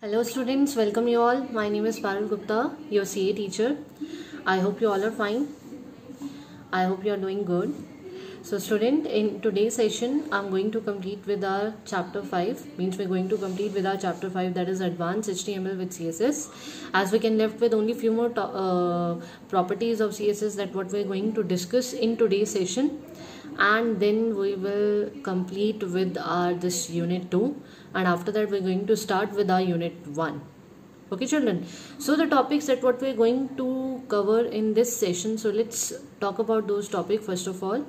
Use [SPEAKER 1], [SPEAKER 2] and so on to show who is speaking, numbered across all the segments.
[SPEAKER 1] Hello students, welcome you all. My name is Parul Gupta, your CA teacher. I hope you all are fine. I hope you are doing good. So student, in today's session, I'm going to complete with our chapter 5. Means we're going to complete with our chapter 5, that is advanced HTML with CSS. As we can left with only few more properties of CSS that what we're going to discuss in today's session. And then we will complete with our this unit 2, and after that we're going to start with our unit 1. Okay children, so the topics that what we're going to cover in this session, so let's talk about those topics first of all.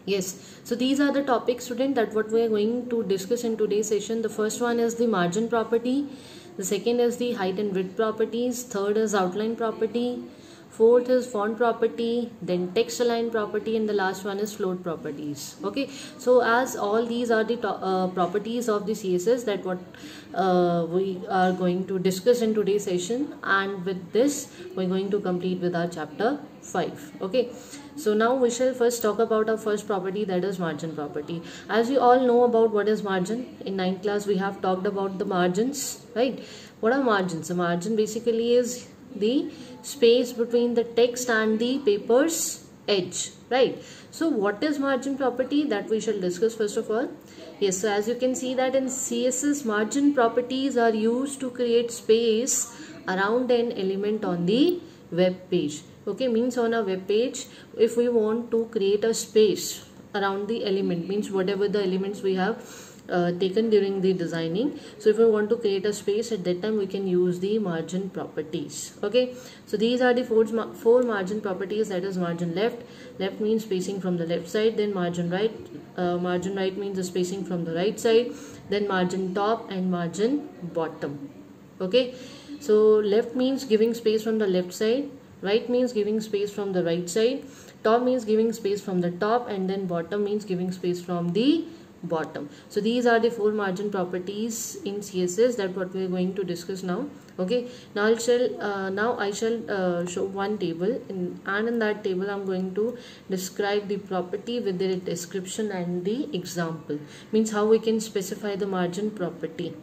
[SPEAKER 1] Yes, so these are the topics student that what we are going to discuss in today's session. The first one is the margin property, the second is the height and width properties, third is outline property, fourth is font property, then text align property, and the last one is float properties. Okay, so as all these are the properties of the CSS that what we are going to discuss in today's session, and with this we're going to complete with our chapter 5. Okay, so now we shall first talk about our first property, that is margin property. As we all know about what is margin, in 9th class we have talked about the margins, right? What are margins? A margin basically is the space between the text and the paper's edge, right? So what is margin property, that we shall discuss first of all. Yes, so as you can see that in CSS, margin properties are used to create space around an element on the web page. Okay, means on a web page, if we want to create a space around the element, means whatever the elements we have taken during the designing, so if we want to create a space at that time, we can use the margin properties. Okay, so these are the four margin properties, that is margin left means spacing from the left side, then margin right means the spacing from the right side, then margin top and margin bottom. Okay, so left means giving space from the left side, right means giving space from the right side, top means giving space from the top, and then bottom means giving space from the bottom. So these are the four margin properties in CSS that what we are going to discuss now. Okay, now I shall show one table, and in that table I'm going to describe the property with the description and the example, means how we can specify the margin property.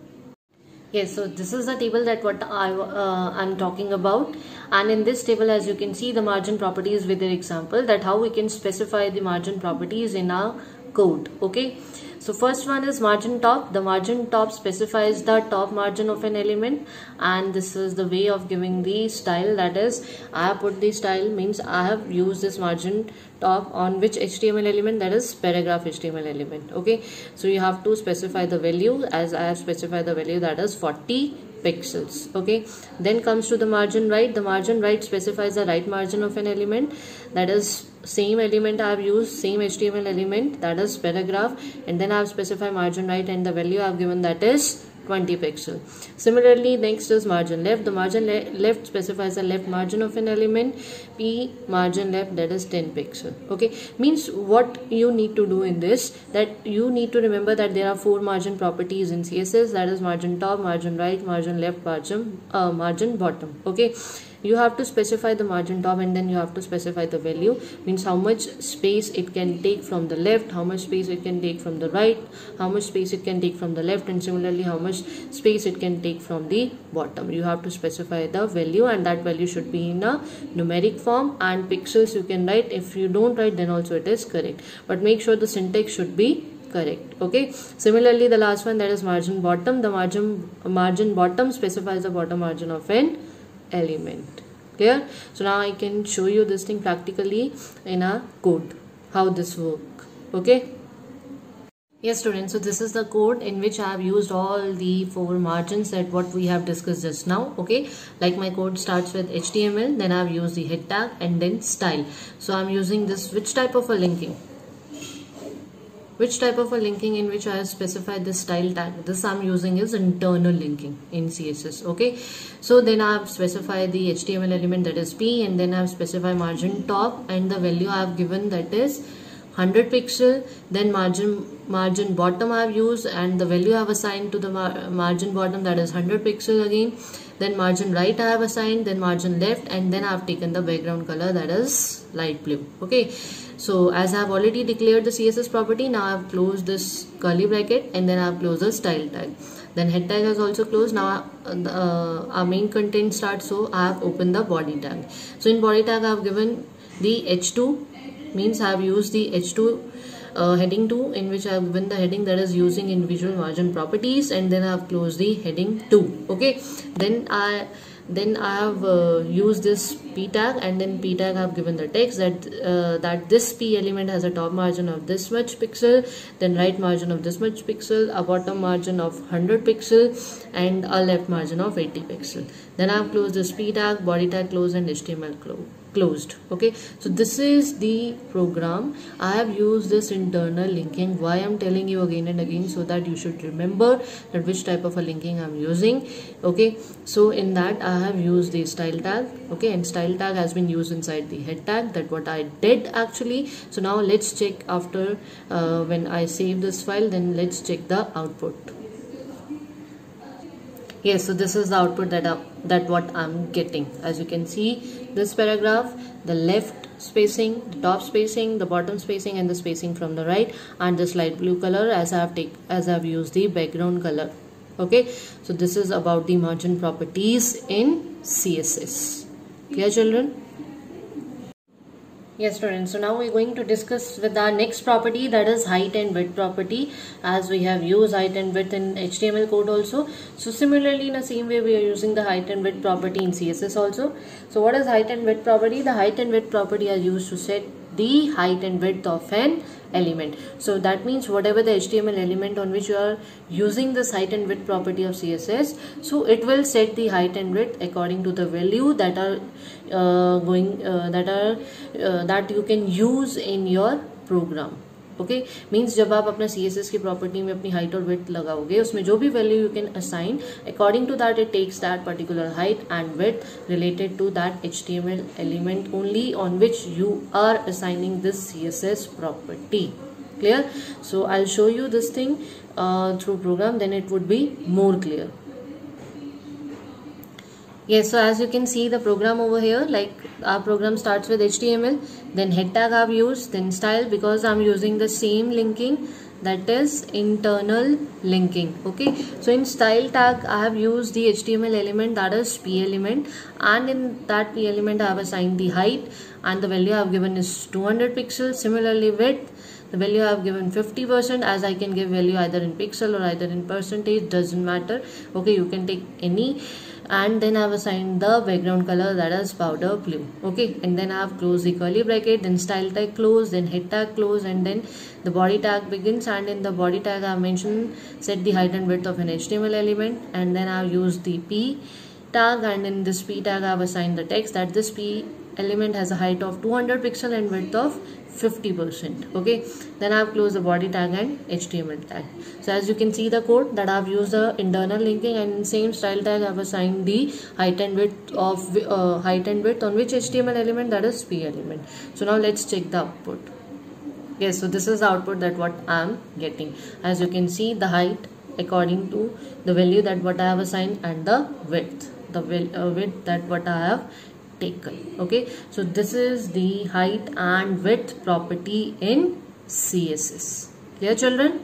[SPEAKER 1] Yes, so this is the table that what I'm talking about, and in this table, as you can see, the margin properties with their example, that how we can specify the margin properties in our code. Okay, so first one is margin top. The margin top specifies the top margin of an element, and this is the way of giving the style, that is I have put the style, means I have used this margin top on which HTML element, that is paragraph HTML element. Okay, so you have to specify the value, as I have specified the value, that is 40 pixels. Okay, then comes to the margin right. The margin right specifies the right margin of an element, that is same element I have used, same HTML element, that is paragraph, and then I have specified margin right, and the value I have given, that is 20 pixel. Similarly, next is margin left. The margin left specifies the left margin of an element, P margin left, that is 10 pixel. Okay, means what you need to do in this, that you need to remember that there are four margin properties in CSS, that is margin top, margin right, margin left, margin bottom. Okay, you have to specify the margin top, and then you have to specify the value, means how much space it can take from the left, how much space it can take from the right, how much space it can take from the left, and similarly how much space it can take from the bottom. You have to specify the value, and that value should be in a numeric form, and pixels you can write. If you don't write, then also it is correct, but make sure the syntax should be correct. Okay, similarly the last one, that is margin bottom. The margin bottom specifies the bottom margin of an element. Clear? So now I can show you this thing practically in a code, how this work. Okay, yes students, so this is the code in which I have used all the four margins that what we have discussed just now. Okay, like my code starts with HTML, then I have used the head tag, and then style. So I'm using this, which type of a linking in which I have specified this style tag. This I'm using is internal linking in CSS. Okay, so then I have specified the HTML element, that is P, and then I have specified margin top, and the value I have given, that is 100 pixel. Then margin bottom I have used, and the value I have assigned to the margin bottom, that is 100 pixel again. Then margin right I have assigned, then margin left, and then I have taken the background color, that is light blue. Okay, so as I have already declared the CSS property, now I have closed this curly bracket, and then I have closed the style tag. Then head tag has also closed. Now our main content starts, so I have opened the body tag. So in body tag I have given the H2, means I have used the H2 heading 2, in which I have given the heading that is using individual margin properties, and then I have closed the heading 2. Okay, then I have used this P tag, and then P tag I have given the text that this P element has a top margin of this much pixel, then right margin of this much pixel, a bottom margin of 100 pixel, and a left margin of 80 pixel. Then I have closed this P tag, body tag closed, and HTML closed. Okay, so this is the program. I have used this internal linking. Why I'm telling you again and again, so that you should remember that which type of a linking I'm using. Okay, so in that I have used the style tag. Okay, and style tag has been used inside the head tag. That's what I did actually. So now let's check after when I save this file, then let's check the output. Yes, so this is the output that what I'm getting. As you can see, this paragraph, the left spacing, the top spacing, the bottom spacing, and the spacing from the right, and this light blue color as I have used the background color. Okay, so this is about the margin properties in CSS. Clear, children? Yes, students. So now we're going to discuss with our next property, that is height and width property, as we have used height and width in HTML code also. So similarly, in the same way, we are using the height and width property in CSS also. So what is height and width property? The height and width property are used to set the height and width of an element. So that means whatever the HTML element on which you are using this height and width property of CSS, so it will set the height and width according to the value that are that you can use in your program. Okay, means जब आप अपना CSS की property में अपनी height और width लगाओगे, उसमें जो भी value you can assign, according to that it takes that particular height and width related to that HTML element only on which you are assigning this CSS property. Clear? So I'll show you this thing through program, then it would be more clear. Yes, so as you can see the program over here, like our program starts with HTML, then head tag I've used, then style, because I'm using the same linking, that is internal linking. Okay, so in style tag I have used the HTML element, that is P element, and in that P element I have assigned the height, and the value I have given is 200 pixels. Similarly width, the value I have given 50%, as I can give value either in pixel or either in percentage, doesn't matter. Okay, you can take any. And then I have assigned the background color, that is powder blue. Okay, and then I have closed the curly bracket, then style tag close, then head tag close, and then the body tag begins. And in the body tag I have mentioned set the height and width of an HTML element, and then I have used the P tag, and in this P tag I have assigned the text that this P element has a height of 200 pixel and width of 50%. Okay, then I have closed the body tag and HTML tag. So as you can see the code that I have used the internal linking, and in same style tag I have assigned the height and width on which HTML element, that is P element. So now let's check the output. Yes, so this is the output that what I am getting. As you can see, the height according to the value that what I have assigned, and the width, width that what I have taken. Okay, so this is the height and width property in CSS. Clear, children?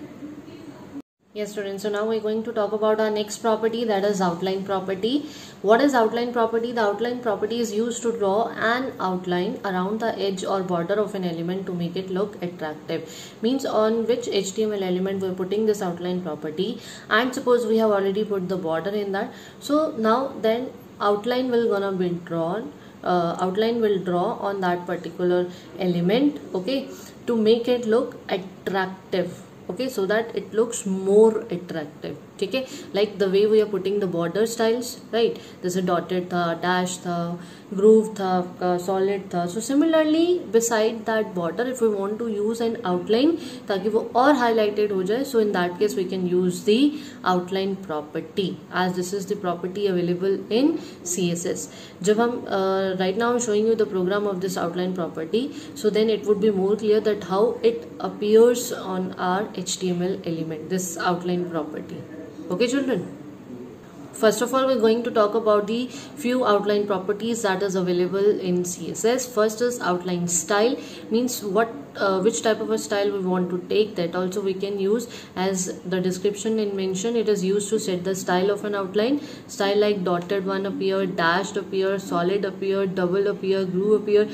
[SPEAKER 1] Yes, students. So now we're going to talk about our next property, that is outline property. What is outline property? The outline property is used to draw an outline around the edge or border of an element to make it look attractive. Means on which HTML element we're putting this outline property, and suppose we have already put the border in that. So now then outline will gonna be drawn. Outline will draw on that particular element, okay, to make it look attractive. Okay, so that it looks more attractive. Okay, like the way we are putting the border styles, right? There's a dotted tha, dash tha, groove tha, solid tha. So similarly, beside that border, if we want to use an outline ताकि वो और highlighted हो जाए, so in that case we can use the outline property, as this is the property available in CSS. जब हम right now I'm showing you the program of this outline property, so then it would be more clear that how it appears on our HTML element, this outline property. Okay, children? First of all, we're going to talk about the few outline properties that is available in CSS. First is outline style, means what which type of a style we want to take, that also we can use. As the description in mention, it is used to set the style of an outline. Style like dotted one appear, dashed appear, solid appear, double appear, groove appear.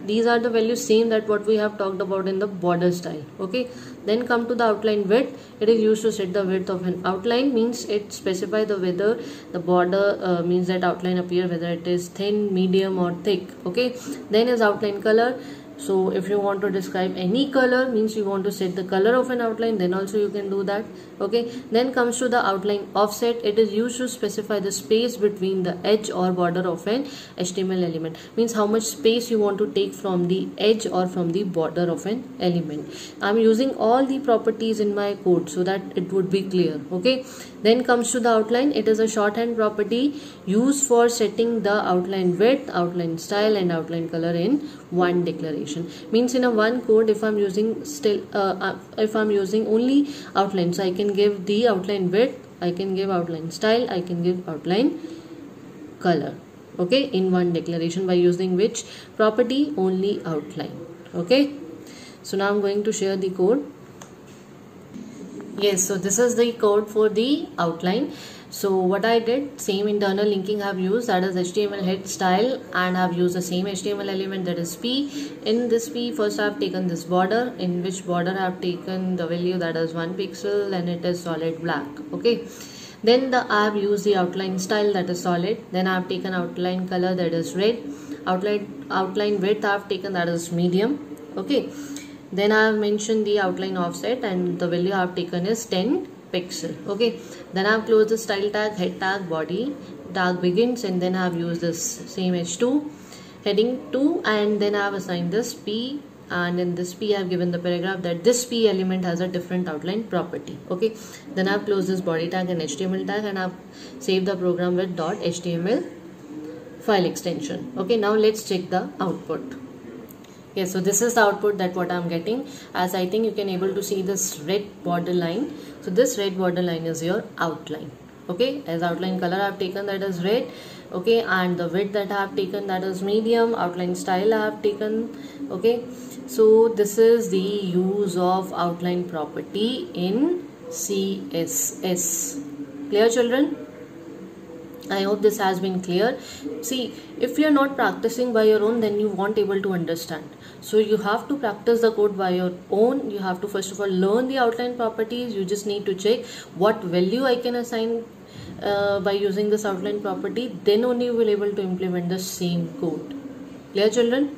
[SPEAKER 1] These are the values same that what we have talked about in the border style. Okay, then come to the outline width. It is used to set the width of an outline, means it specify the whether the border means that outline appear whether it is thin, medium or thick. Okay, then is outline color. So if you want to describe any color, means you want to set the color of an outline, then also you can do that. Okay, then comes to the outline offset. It is used to specify the space between the edge or border of an HTML element, means how much space you want to take from the edge or from the border of an element. I'm using all the properties in my code so that it would be clear. Okay, then comes to the outline. It is a shorthand property used for setting the outline width, outline style and outline color in one declaration. Means in a one code, if I'm using if I'm using only outline, so I can give the outline width, I can give outline style, I can give outline color. Okay, in one declaration by using which property? Only outline. Okay, so now I'm going to share the code. Yes, so this is the code for the outline. So what I did, same internal linking I have used, that is HTML head style, and I have used the same HTML element, that is P. In this P, first I have taken this border, in which border I have taken the value that is 1 pixel and it is solid black. Okay, then I have used the outline style, that is solid. Then I have taken outline color, that is red. Outline width I have taken, that is medium. Okay, then I have mentioned the outline offset and the value I have taken is 10 pixel. Okay, then I have closed the style tag, head tag, body tag begins, and then I have used this same h2 heading 2, and then I have assigned this P, and in this P I have given the paragraph that this P element has a different outline property. Okay, then I have closed this body tag and HTML tag, and I have saved the program with .html file extension. Okay, now let's check the output. Yes, so this is the output that what I'm getting, as I think you can able to see this red border line. So this red border line is your outline. Okay, as outline color I have taken, that is red. Okay, and the width that I have taken, that is medium. Outline style I have taken. Okay, so this is the use of outline property in CSS. Clear, children? I hope this has been clear. See, if you are not practicing by your own, then you won't able to understand. So you have to practice the code by your own. You have to first of all learn the outline properties. You just need to check what value I can assign by using this outline property. Then only you will able to implement the same code. Clear, children?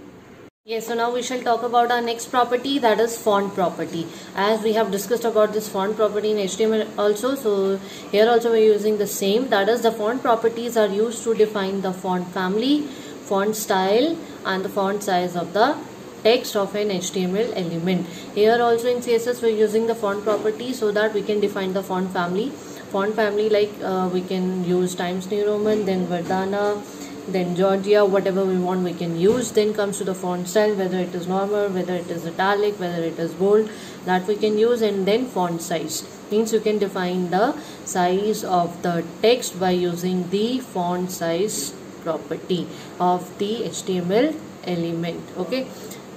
[SPEAKER 1] Yes, so now we shall talk about our next property, that is font property. As we have discussed about this font property in HTML also, so here also we are using the same, that is the font properties are used to define the font family, font style and the font size of the text of an HTML element. Here also in CSS we are using the font property so that we can define the font family. Font family like we can use Times New Roman, then Verdana, then Georgia, whatever we want we can use. Then comes to the font style, whether it is normal, whether it is italic, whether it is bold, that we can use. And then font size, means you can define the size of the text by using the font size property of the HTML element. Okay,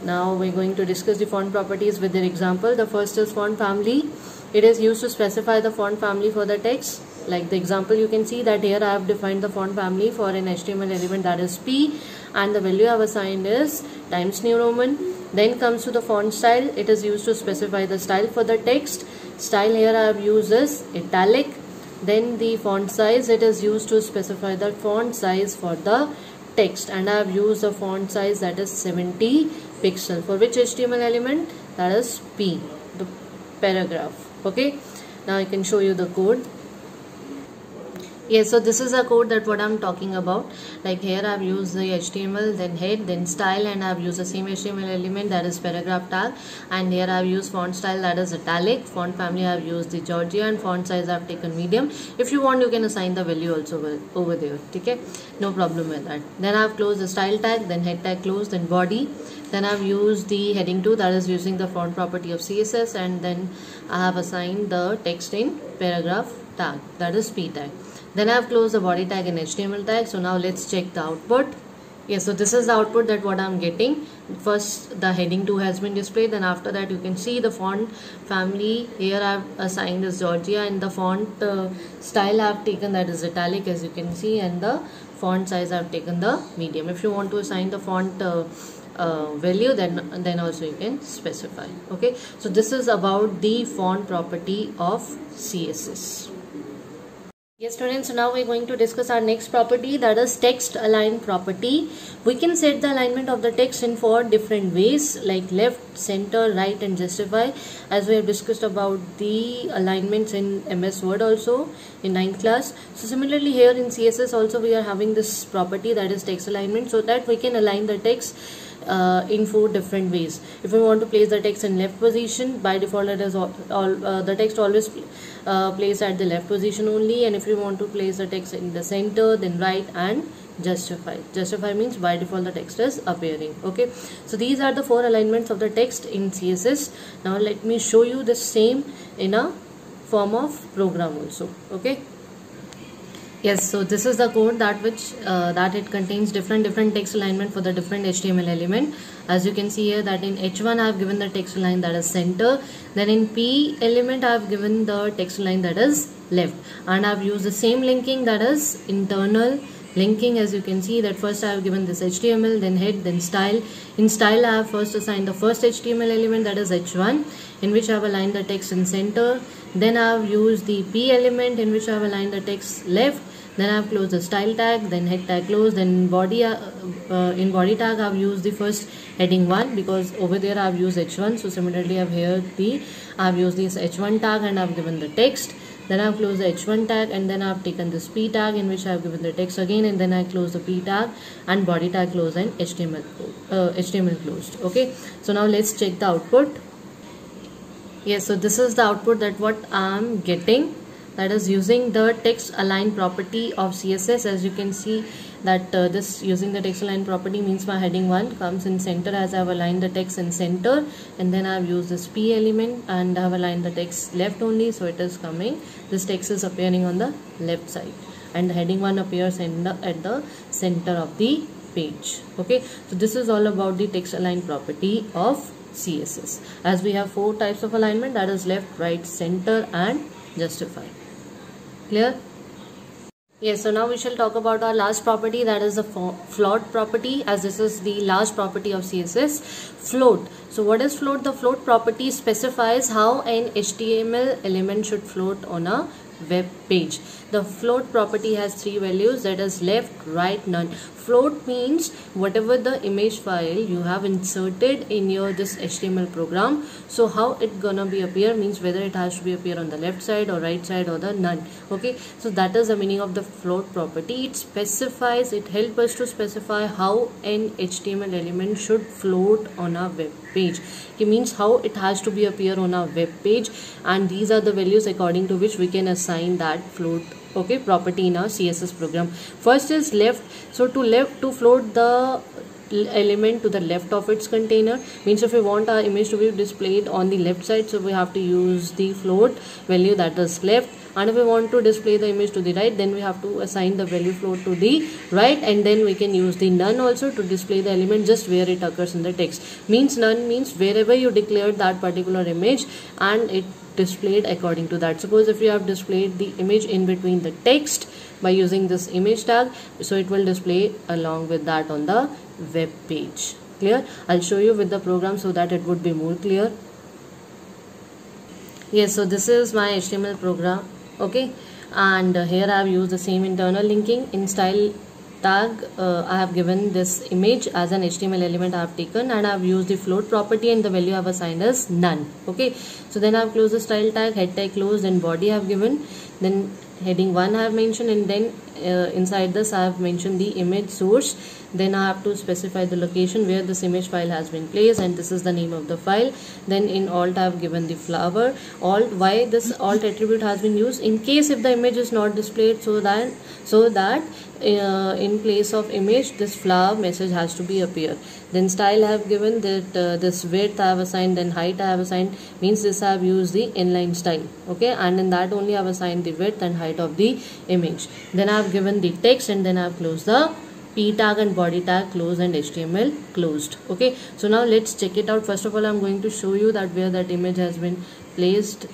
[SPEAKER 1] now we're going to discuss the font properties with their example. The first is font family. It is used to specify the font family for the text. Like the example, you can see that here I have defined the font family for an HTML element, that is P, and the value I have assigned is Times New Roman. Then comes to the font style. It is used to specify the style for the text. Style here I have used is italic. Then the font size, it is used to specify the font size for the text, and I have used the font size that is 70 pixel. For which HTML element? That is P, the paragraph. Okay, now I can show you the code. Yes, so this is a code that what I'm talking about. Like here I've used the HTML, then head, then style, and I've used the same HTML element, that is paragraph tag. And here I've used font style, that is italic. Font family I've used the Georgia, and font size I've taken medium. If you want, you can assign the value also over there. Okay, no problem with that. Then I've closed the style tag, then head tag closed, then body. Then I've used the heading 2, that is using the font property of CSS, and then I have assigned the text in paragraph tag, that is P tag. Then I have closed the body tag and HTML tag. So now let's check the output. Yes, so this is the output that what I'm getting. First the heading 2 has been displayed, then after that you can see the font family. Here I've assigned as Georgia, and the font style I've taken that is italic, as you can see, and the font size I've taken the medium. If you want to assign the font value, then also you can specify. Okay, so this is about the font property of CSS. Yes students, so now we're going to discuss our next property, that is text align property. We can set the alignment of the text in 4 different ways, like left, center, right and justify, as we have discussed about the alignments in MS Word also in 9th class. So similarly here in CSS also we are having this property, that is text alignment, so that we can align the text in 4 different ways. If we want to place the text in left position, by default it is the text always placed at the left position only, and if you want to place the text in the center, then right and justify. Justify means by default the text is appearing. Okay, so these are the 4 alignments of the text in CSS. Now let me show you the same in a form of program also. Okay. Yes, so this is the code that it contains different text alignment for the different HTML element. As you can see here, that in H1 I have given the text align that is center, then in P element I have given the text align that is left, and I have used the same linking, that is internal linking. As you can see that first I have given this HTML, then head, then style. In style I have first assigned the first HTML element, that is H1, in which I have aligned the text in center. Then I have used the P element, in which I have aligned the text left. Then I have closed the style tag, then head tag closed, then body in body tag I have used the first heading 1, because over there I have used H1. So similarly I have used this H1 tag and I have given the text. Then I have closed the H1 tag, and then I have taken this P tag, in which I have given the text again, and then I close the P tag and body tag closed and HTML closed. Okay, so now let's check the output. Yes, so this is the output that what I am getting, that is using the text align property of CSS. As you can see that this using the text align property means my heading 1 comes in center, as I have aligned the text in center, and then I have used this P element and I have aligned the text left only, so it is coming, this text is appearing on the left side, and the heading 1 appears at the center of the page. Okay, so this is all about the text align property of CSS, as we have 4 types of alignment, that is left, right, center and justify. Clear? Yes, so now we shall talk about our last property, that is the float property, as this is the last property of CSS. Float. So what is float? The float property specifies how an HTML element should float on a web page. The float property has 3 values, that is left, right, none. Float means whatever the image file you have inserted in your this HTML program, so how it gonna be appear means whether it has to be appear on the left side or right side or the none. Okay, so that is the meaning of the float property. It specifies, it helps us to specify how an HTML element should float on a web page. It means how it has to be appear on a web page, and these are the values according to which we can assign that float, okay, property in our CSS program. First is left. So to float the element to the left of its container means if we want our image to be displayed on the left side, so we have to use the float value, that is left, and if we want to display the image to the right, then we have to assign the value float to the right, and then we can use the none also to display the element just where it occurs in the text. Means none means wherever you declared that particular image and it displayed according to that. Suppose if you have displayed the image in between the text by using this image tag, so it will display along with that on the web page. Clear? I'll show you with the program so that it would be more clear. Yes, so this is my HTML program. Okay, and here I have used the same internal linking. In style tag I have given this image as an HTML element I have taken, and I have used the float property, and the value I have assigned is none. Okay, so then I have closed the style tag, head tag closed, and body I have given, then heading 1 I have mentioned, and then inside this I have mentioned the image source. Then I have to specify the location where this image file has been placed, and this is the name of the file. Then in alt I have given the flower. Alt, why this alt attribute has been used? In case if the image is not displayed, so that in place of image this flower message has to be appear. Then style I have given that this width I have assigned, then height I have assigned, means this I have used the inline style. Okay, and in that only I have assigned the width and height of the image. Then I have given the text, and then I have closed the p tag and body tag closed and HTML closed. Okay, so now let's check it out. First of all, I'm going to show you that where that image has been placed.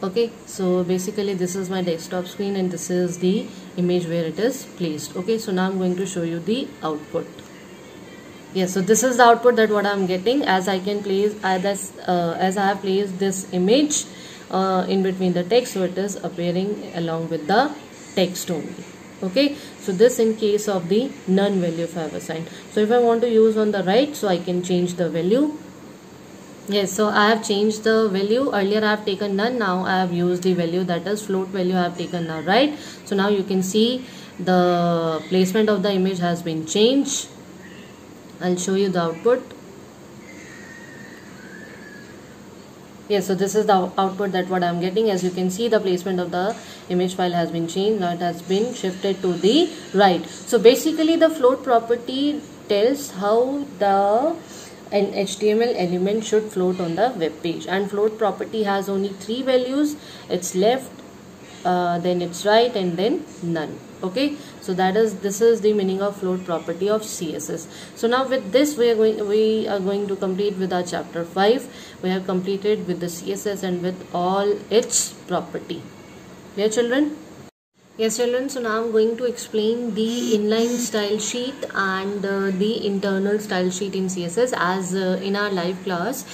[SPEAKER 1] Okay, so basically this is my desktop screen and this is the image where it is placed. Okay, so now I'm going to show you the output. Yes, so this is the output that what I'm getting as I can place as I have placed this image in between the text, so it is appearing along with the text only. Okay, so this in case of the none value if I have assigned. So if I want to use on the right, so I can change the value. Yes, so I have changed the value. Earlier I have taken none, now I have used the value, that is float value I have taken now, right? So now you can see the placement of the image has been changed. I'll show you the output. Yes, so this is the output that what I am getting. As you can see, the placement of the image file has been changed. Now it has been shifted to the right. So basically the float property tells how an HTML element should float on the web page, and float property has only 3 values. It's left, then it's right, and then none. Okay, so this is the meaning of float property of CSS. So now with this we are going to complete with our chapter 5. We have completed with the CSS and with all its property. Yeah, children? Yes, children, so now I'm going to explain the inline style sheet and the internal style sheet in CSS. As in our live class,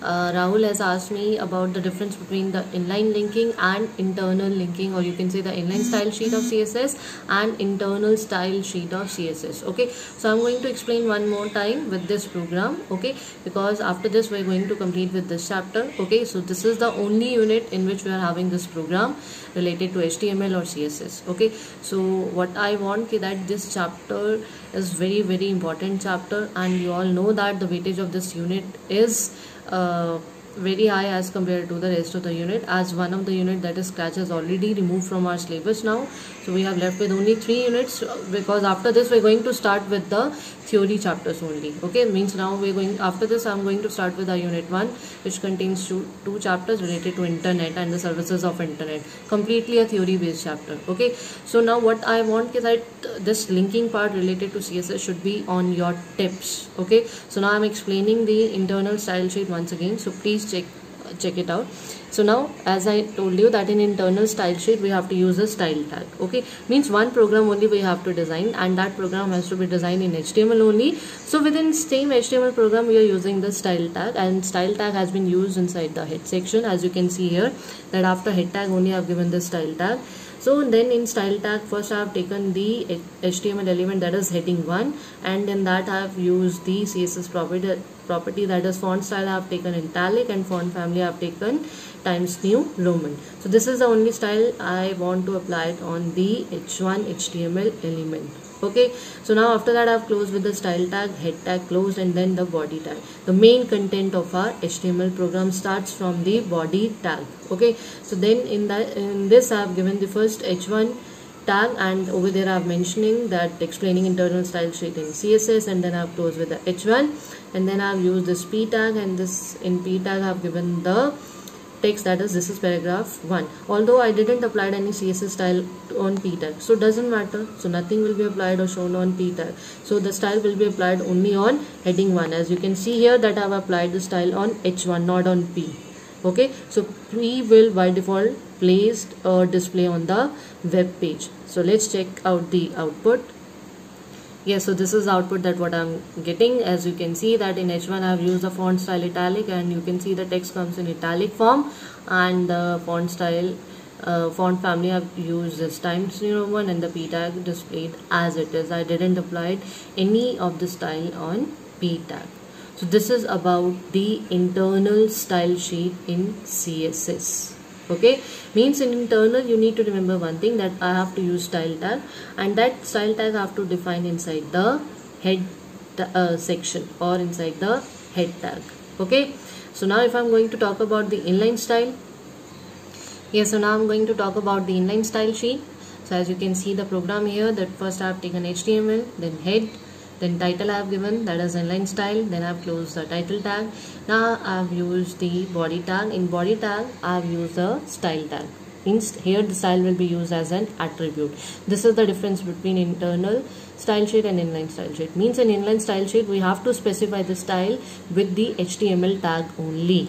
[SPEAKER 1] Rahul has asked me about the difference between the inline linking and internal linking, or you can say the inline style sheet of CSS and internal style sheet of CSS. Okay, so I'm going to explain one more time with this program. Okay, because after this we're going to complete with this chapter. Okay, so this is the only unit in which we are having this program related to HTML or CSS. Okay, so what I want is that this chapter is very important chapter, and you all know that the weightage of this unit is very high as compared to the rest of the unit, as one of the unit, that is Scratch, is already removed from our syllabus now. So we have left with only 3 units, because after this we're going to start with the theory chapters only. Okay, means now we're going, after this I'm going to start with our unit 1, which contains two chapters related to internet and the services of internet, completely a theory based chapter. Okay, so now what I want is that this linking part related to CSS should be on your tips. Okay, so now I'm explaining the internal style sheet once again, so please check it out. So now, as I told you that in internal style sheet we have to use a style tag. Okay, means one program only we have to design, and that program has to be designed in HTML only. So within same HTML program we are using the style tag, and style tag has been used inside the head section. As you can see here that after head tag only I have given the style tag. So then in style tag, first I have taken the HTML element, that is heading 1, and in that I have used the CSS property, that is font style I have taken italic, and font family I have taken Times New Roman. So this is the only style I want to apply it on the H1 HTML element. Okay, so now after that I have closed with the style tag, head tag closed, and then the body tag. The main content of our HTML program starts from the body tag. Okay, so then in this I have given the first H1 tag, and over there I have mentioning that explaining internal style sheet in CSS, and then I have closed with the H1, and then I have used this P tag, and this in P tag I have given the text, that is this is paragraph 1. Although I didn't apply any CSS style on P tag, so doesn't matter, so nothing will be applied or shown on P tag. So the style will be applied only on heading 1. As you can see here that I have applied the style on H1, not on P. Okay, so P will by default placed or display on the web page. So let's check out the output. Yes, so this is the output that what I'm getting. As you can see that in H1 I have used the font style italic, and you can see the text comes in italic form, and the font style font family I have used this Times New Roman, and the P tag displayed as it is. I didn't apply any of the style on P tag. So this is about the internal style sheet in CSS. Okay, means in internal you need to remember one thing, that I have to use style tag, and that style tag I have to define inside the head section or inside the head tag. Okay, so now if I'm going to talk about the inline style, yes, so now I'm going to talk about the inline style sheet. So as you can see the program here, that first I have taken HTML, then head, then title I have given, that is inline style, then I have closed the title tag. Now I have used the body tag. In body tag I have used the style tag. Means here the style will be used as an attribute. This is the difference between internal style sheet and inline style sheet. Means in inline style sheet we have to specify the style with the HTML tag only.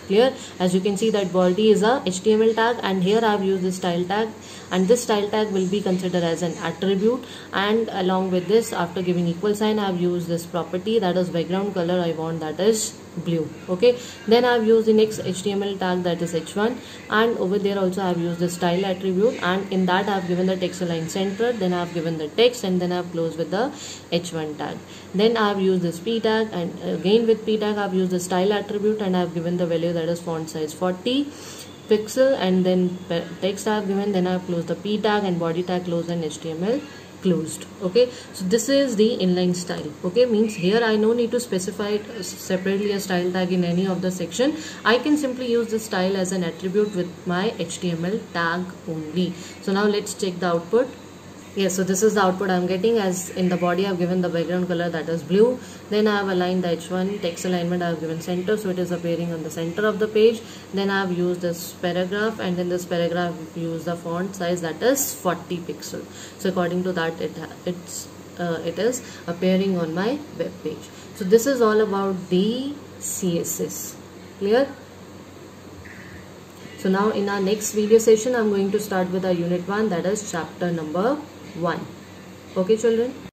[SPEAKER 1] Clear? As you can see that body is a HTML tag, and here I have used this style tag, and this style tag will be considered as an attribute, and along with this, after giving equal sign, I have used this property, that is background color I want that is blue. Okay, then I have used the next HTML tag, that is h1, and over there also I have used the style attribute, and in that I have given the text align center, then I have given the text, and then I have closed with the h1 tag. Then I have used this p tag, and again with p tag I have used the style attribute, and I have given the value, that is font size 40 pixel, and then text I have given, then I have closed the p tag, and body tag closed, and HTML closed. Okay, so this is the inline style. Okay, means here I no need to specify it separately a style tag in any of the section. I can simply use the style as an attribute with my HTML tag only. So now let's check the output. Yes, so this is the output I am getting. As in the body I have given the background color, that is blue. Then I have aligned the h1 text alignment, I have given center, so it is appearing on the center of the page. Then I have used this paragraph, and in this paragraph I have used the font size, that is 40 pixel. So according to that it is appearing on my web page. So this is all about the CSS. Clear? So now in our next video session I am going to start with our unit 1, that is chapter number 1. Okay children.